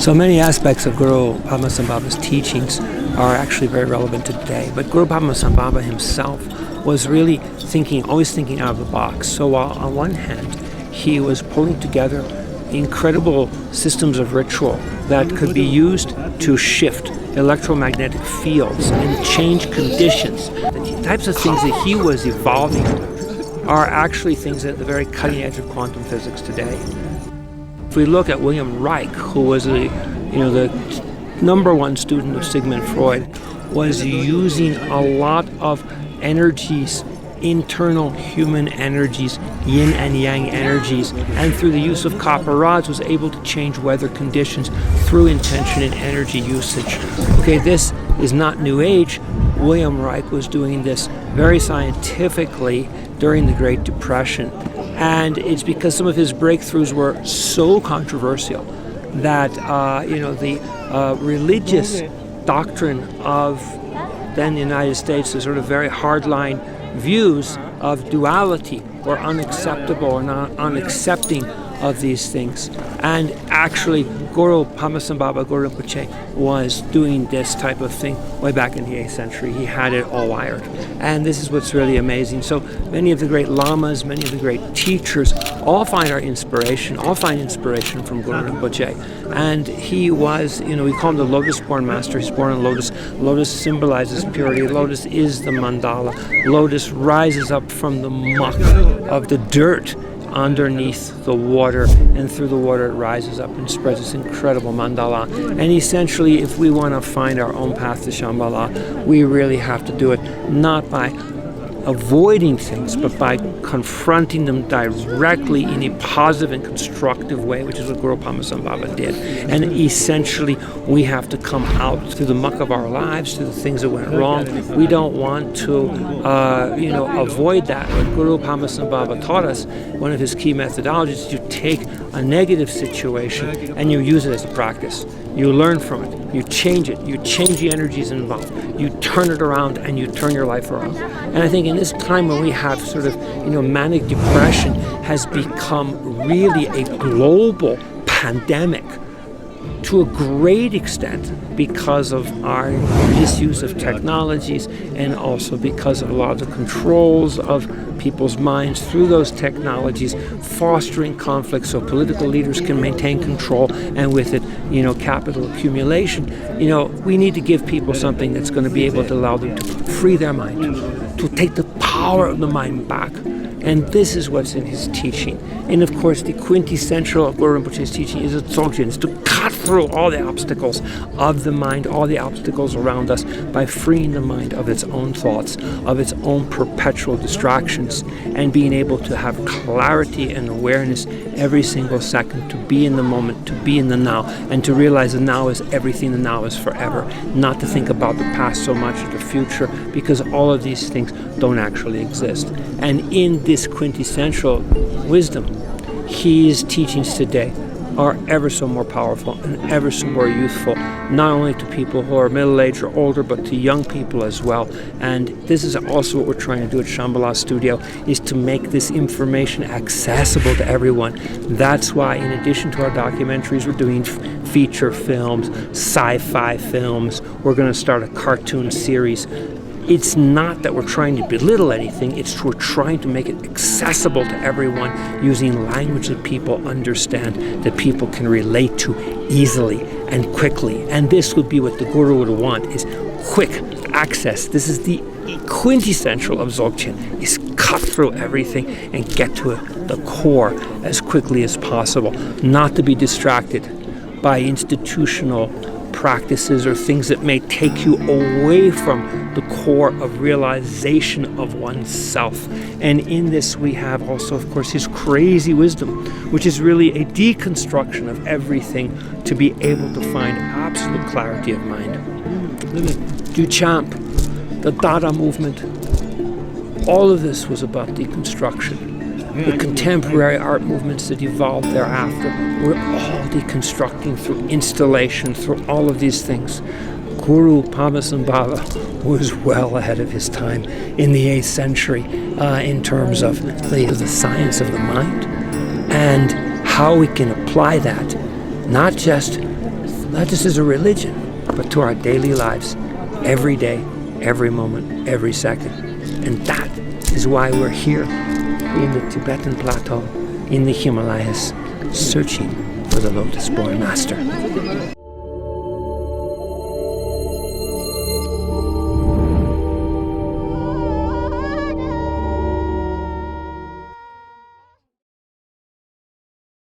So many aspects of Guru Padmasambhava's teachings are actually very relevant to today. But Guru Padmasambhava himself was really always thinking out of the box. So while on one hand, he was pulling together incredible systems of ritual that could be used to shift electromagnetic fields and change conditions. The types of things that he was evolving are actually things at the very cutting edge of quantum physics today. If we look at William Reich, who was the number one student of Sigmund Freud, was using a lot of energies, internal human energies, yin and yang energies, and through the use of copper rods was able to change weather conditions through intention and energy usage. Okay, this is not New Age. William Reich was doing this very scientifically during the Great Depression. And it's because some of his breakthroughs were so controversial that the religious doctrine of then the United States, the sort of very hardline views of duality were unacceptable or not unaccepting of these things. And actually, Guru Padmasambhava, Guru Rinpoche, was doing this type of thing way back in the 8th century. He had it all wired. And this is what's really amazing. So many of the great lamas, many of the great teachers, all find inspiration from Guru Rinpoche. And he was, we call him the lotus-born master. He's born in lotus. Lotus symbolizes purity. Lotus is the mandala. Lotus rises up from the muck of the dirt underneath the water, and through the water it rises up and spreads this incredible mandala. And essentially, if we want to find our own path to Shambhala, we really have to do it not by avoiding things, but by confronting them directly in a positive and constructive way, which is what Guru Padmasambhava did. And essentially, we have to come out through the muck of our lives, through the things that went wrong. We don't want to, avoid that. What Guru Padmasambhava taught us, one of his key methodologies, is you take a negative situation and you use it as a practice. You learn from it, you change the energies involved, you turn it around, and you turn your life around. And I think in this time when we have sort of, manic depression has become really a global pandemic to a great extent because of our misuse of technologies and also because of a lot of the controls of people's minds through those technologies, fostering conflict so political leaders can maintain control, and with it, capital accumulation. We need to give people something that's going to be able to allow them to free their mind, to take the power of the mind back. And this is what's in his teaching. And of course, the quintessential of Guru Rinpoche's teaching is to cut through all the obstacles of the mind, all the obstacles around us, by freeing the mind of its own thoughts, of its own perpetual distractions, and being able to have clarity and awareness every single second, to be in the moment, to be in the now, and to realize the now is everything, the now is forever, not to think about the past so much or the future, because all of these things don't actually exist. And in this quintessential wisdom, his teachings today are ever so more powerful and ever so more youthful, not only to people who are middle-aged or older, but to young people as well. And this is also what we're trying to do at Shambhala Studio, is to make this information accessible to everyone. That's why, in addition to our documentaries, we're doing feature films, sci-fi films. We're going to start a cartoon series. It's not that we're trying to belittle anything, we're trying to make it accessible to everyone using language that people understand, that people can relate to easily and quickly. And this would be what the Guru would want, is quick access. This is the quintessential of Dzogchen, is cut through everything and get to the core as quickly as possible, not to be distracted by institutional practices or things that may take you away from the core of realization of oneself. And in this we have also, of course, his crazy wisdom, which is really a deconstruction of everything to be able to find absolute clarity of mind. Duchamp, the Dada movement, all of this was about deconstruction. The contemporary art movements that evolved thereafter were all deconstructing through installation, through all of these things. Guru Padmasambhava was well ahead of his time in the 8th century in terms of the science of the mind and how we can apply that, not just not just as a religion, but to our daily lives, every day, every moment, every second. And that is why we're here in the Tibetan plateau, in the Himalayas, searching for the lotus-born master.